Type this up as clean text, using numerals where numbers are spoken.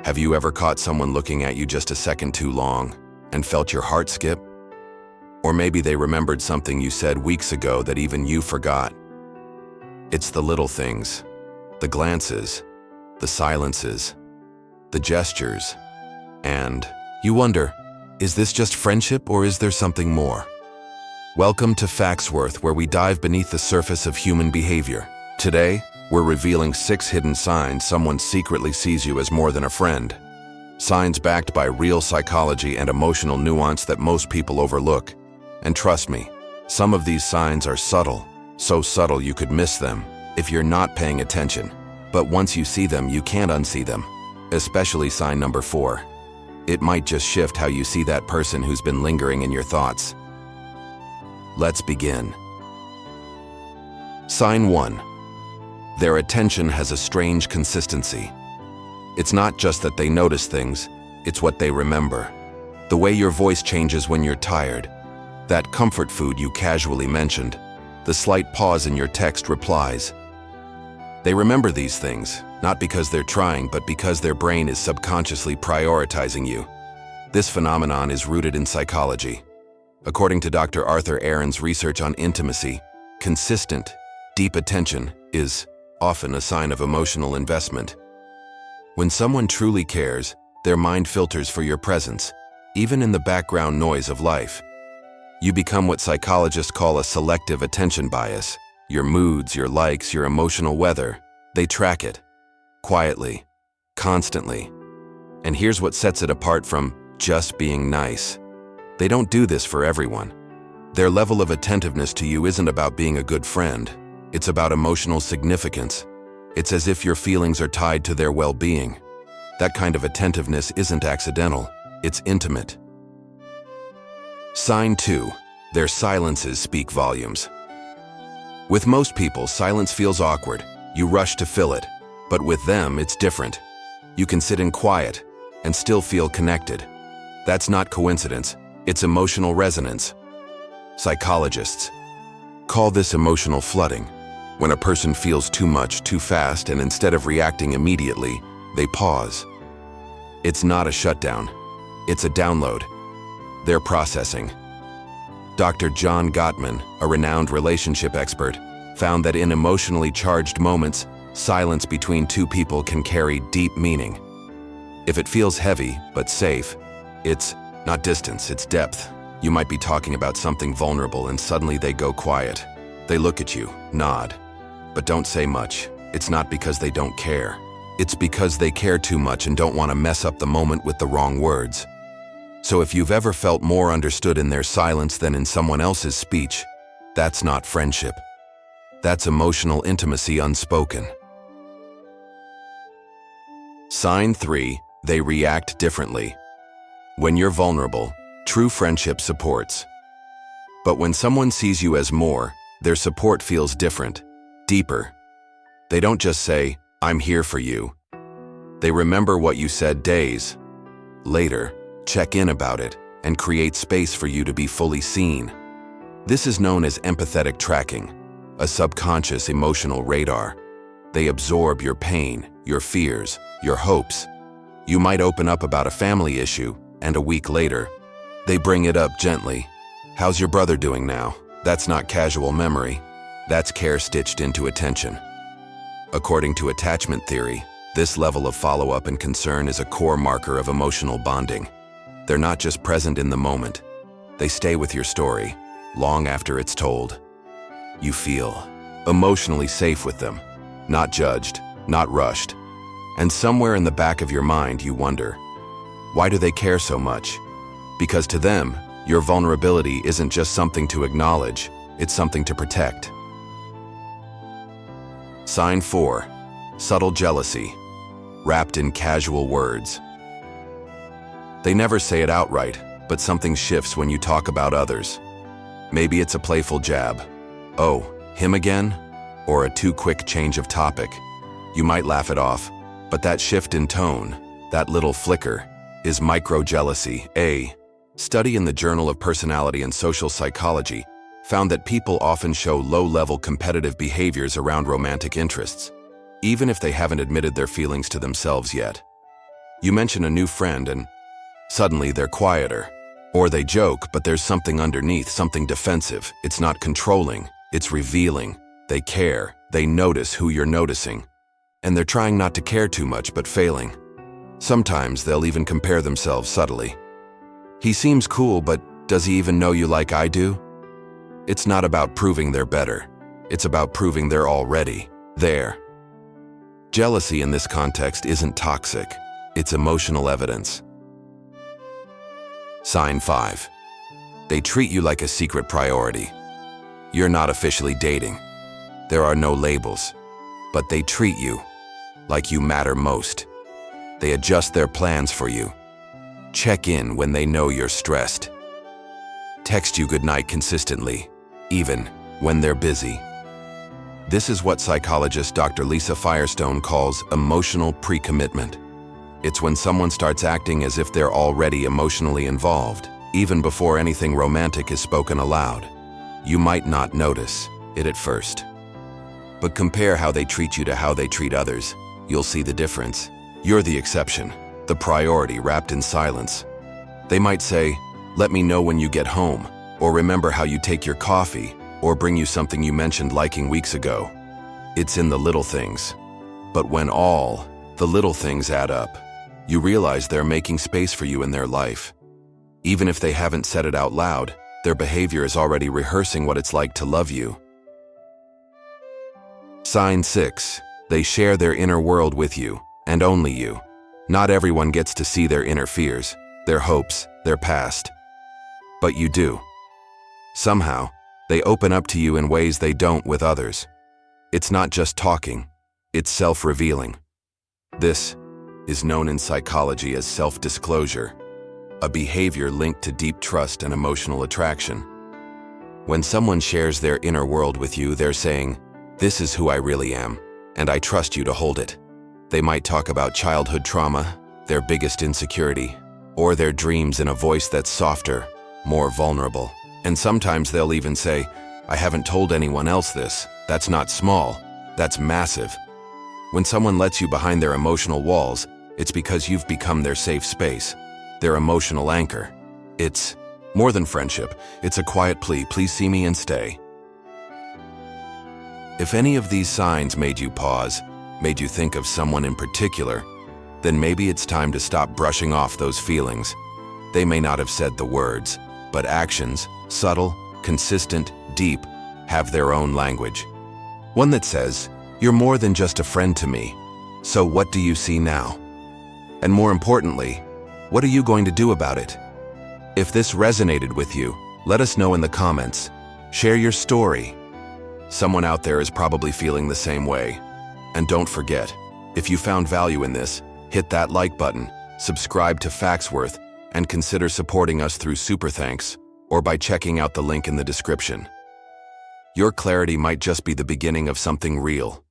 Have you ever caught someone looking at you just a second too long and felt your heart skip? Or maybe they remembered something you said weeks ago that even you forgot. It's the little things, the glances, the silences, the gestures, and you wonder, is this just friendship or is there something more? Welcome to Factsworth, where we dive beneath the surface of human behavior. Today, we're revealing 6 hidden signs someone secretly sees you as more than a friend. Signs backed by real psychology and emotional nuance that most people overlook. And trust me, some of these signs are subtle, so subtle you could miss them if you're not paying attention. But once you see them, you can't unsee them. Especially sign number 4. It might just shift how you see that person who's been lingering in your thoughts. Let's begin. Sign 1. Their attention has a strange consistency. It's not just that they notice things, it's what they remember. The way your voice changes when you're tired, that comfort food you casually mentioned, the slight pause in your text replies. They remember these things, not because they're trying, but because their brain is subconsciously prioritizing you. This phenomenon is rooted in psychology. According to Dr. Arthur Aaron's research on intimacy, consistent, deep attention is often a sign of emotional investment. When someone truly cares, their mind filters for your presence, even in the background noise of life. You become what psychologists call a selective attention bias. Your moods, your likes, your emotional weather, they track it. Quietly, constantly. And here's what sets it apart from just being nice. They don't do this for everyone. Their level of attentiveness to you isn't about being a good friend. It's about emotional significance. It's as if your feelings are tied to their well-being. That kind of attentiveness isn't accidental, it's intimate. Sign 2. Their silences speak volumes. With most people, silence feels awkward. You rush to fill it. But with them, it's different. You can sit in quiet and still feel connected. That's not coincidence, it's emotional resonance. Psychologists call this emotional flooding. When a person feels too much, too fast, and instead of reacting immediately, they pause. It's not a shutdown, it's a download. They're processing. Dr. John Gottman, a renowned relationship expert, found that in emotionally charged moments, silence between two people can carry deep meaning. If it feels heavy but safe, it's not distance, it's depth. You might be talking about something vulnerable and suddenly they go quiet. They look at you, nod, but don't say much. It's not because they don't care. It's because they care too much and don't want to mess up the moment with the wrong words. So if you've ever felt more understood in their silence than in someone else's speech, that's not friendship. That's emotional intimacy unspoken. Sign 3. They react differently. When you're vulnerable, true friendship supports. But when someone sees you as more, their support feels different, deeper. They don't just say, "I'm here for you." They remember what you said days later, check in about it, and create space for you to be fully seen. This is known as empathetic tracking, a subconscious emotional radar. They absorb your pain, your fears, your hopes. You might open up about a family issue, and a week later, they bring it up gently. "How's your brother doing now?" That's not casual memory. That's care stitched into attention. According to attachment theory, this level of follow-up and concern is a core marker of emotional bonding. They're not just present in the moment. They stay with your story, long after it's told. You feel emotionally safe with them, not judged, not rushed. And somewhere in the back of your mind, you wonder, why do they care so much? Because to them, your vulnerability isn't just something to acknowledge, it's something to protect. Sign 4. Subtle jealousy, wrapped in casual words. They never say it outright, but something shifts when you talk about others. Maybe it's a playful jab. "Oh, him again?" Or a too quick change of topic. You might laugh it off, but that shift in tone, that little flicker, is micro-jealousy. A study in the Journal of Personality and Social Psychology found that people often show low-level competitive behaviors around romantic interests, even if they haven't admitted their feelings to themselves yet. You mention a new friend and suddenly they're quieter. Or they joke, but there's something underneath, something defensive. It's not controlling, it's revealing. They care, they notice who you're noticing. And they're trying not to care too much, but failing. Sometimes they'll even compare themselves subtly. He seems cool, but does he even know you like I do? It's not about proving they're better. It's about proving they're already there. Jealousy in this context isn't toxic. It's emotional evidence. Sign 5. They treat you like a secret priority. You're not officially dating. There are no labels. But they treat you like you matter most. They adjust their plans for you. Check in when they know you're stressed. Text you goodnight consistently, even when they're busy. This is what psychologist Dr. Lisa Firestone calls emotional pre-commitment. It's when someone starts acting as if they're already emotionally involved, even before anything romantic is spoken aloud. You might not notice it at first. But compare how they treat you to how they treat others. You'll see the difference. You're the exception, the priority wrapped in silence. They might say, "Let me know when you get home," or "Remember how you take your coffee," or "Bring you something you mentioned liking weeks ago." It's in the little things. But when all the little things add up, you realize they're making space for you in their life. Even if they haven't said it out loud, their behavior is already rehearsing what it's like to love you. Sign 6. They share their inner world with you, and only you. Not everyone gets to see their inner fears, their hopes, their past. But you do. Somehow, they open up to you in ways they don't with others. It's not just talking, it's self-revealing. This is known in psychology as self-disclosure, a behavior linked to deep trust and emotional attraction. When someone shares their inner world with you, they're saying, "This is who I really am, and I trust you to hold it." They might talk about childhood trauma, their biggest insecurity, or their dreams in a voice that's softer, more vulnerable. And sometimes they'll even say, "I haven't told anyone else this. That's not small, that's massive." When someone lets you behind their emotional walls, it's because you've become their safe space, their emotional anchor. It's more than friendship. It's a quiet plea, "Please see me and stay." If any of these signs made you pause, made you think of someone in particular, then maybe it's time to stop brushing off those feelings. They may not have said the words, but actions, subtle, consistent, deep, have their own language. One that says, "You're more than just a friend to me, so what do you see now?" And more importantly, what are you going to do about it? If this resonated with you, let us know in the comments. Share your story. Someone out there is probably feeling the same way. And don't forget, if you found value in this, hit that like button, subscribe to Factsworth, and consider supporting us through Super Thanks or by checking out the link in the description. Your clarity might just be the beginning of something real.